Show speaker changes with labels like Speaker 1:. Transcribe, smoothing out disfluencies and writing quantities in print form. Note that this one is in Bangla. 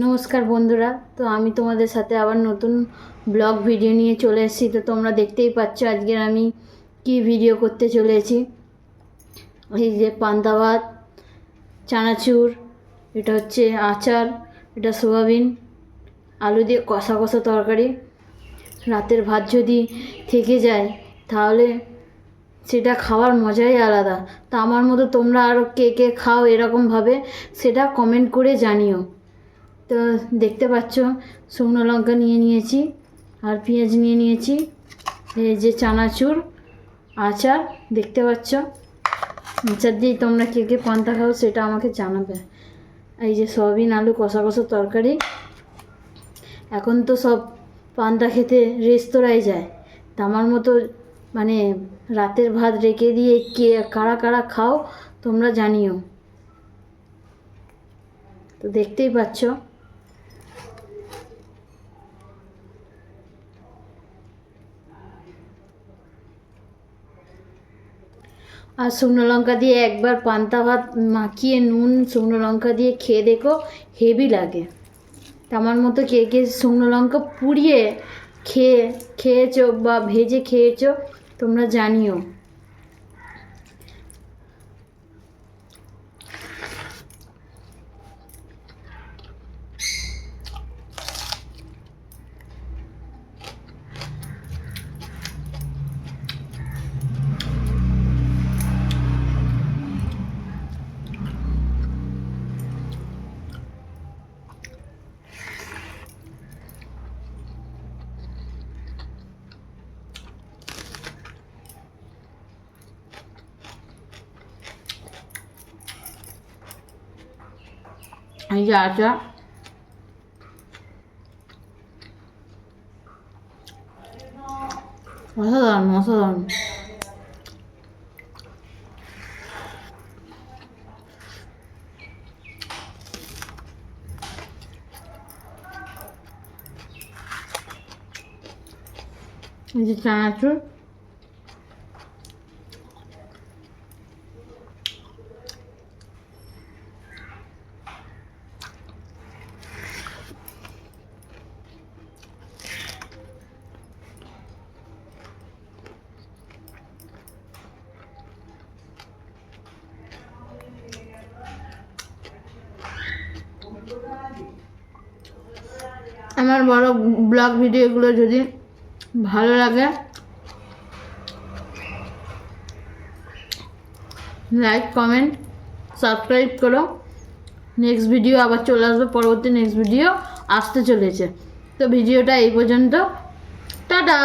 Speaker 1: নমস্কার বন্ধুরা, তো আমি তোমাদের সাথে আবার নতুন ব্লগ ভিডিও নিয়ে চলে এসেছি। তো তোমরা দেখতেই পাচ্ছ আজকের আমি কি ভিডিও করতে চলেছি। এই যে পান্তা ভাত, চানাচুর, এটা হচ্ছে আচার, এটা সোয়াবিন আলু দিয়ে কষা কষা তরকারি। রাতের ভাত যদি থেকে যায় তাহলে সেটা খাওয়ার মজাই আলাদা। তা আমার মতো তোমরা আরও কে কে খাও এরকমভাবে সেটা কমেন্ট করে জানিও। তো দেখতে পাচ্ছ শুকনো লঙ্কা নিয়ে নিয়েছি আর পেঁয়াজ নিয়ে নিয়েছি। এই যে চানাচুর, আচার দেখতে পাচ্ছ। আচার দিয়ে তোমরা কে কে পান্তা খাও সেটা আমাকে জানাবে। এই যে সয়াবিন আলু কষা কষা তরকারি। এখন তো সব পান্তা খেতে রেস্তোরাঁয় যায়, তা আমার মতো মানে রাতের ভাত রেখে দিয়ে কে কারা কারা খাও তোমরা জানিও। তো দেখতেই পাচ্ছ আর শুকনো লঙ্কা দিয়ে একবার পান্তা ভাত মাখিয়ে নুন শুকনো লঙ্কা দিয়ে খেয়ে দেখো, হেভি লাগে। আমার মতো কে কে শুকনো লঙ্কা পুড়িয়ে খেয়েছো বা ভেজে খেয়েছো তোমরা জানিও। এই যে আচার, অসাধারণ অসাধারণ। এই যে চানাচুর, আমার বড় ব্লগ ভিডিওগুলো যদি ভালো লাগে লাইক কমেন্ট সাবস্ক্রাইব করো। নেক্সট ভিডিও আবার চলে আসবে, পরবর্তী নেক্সট ভিডিও আসতে চলেছে। তো ভিডিওটা এই পর্যন্ত, টাটা।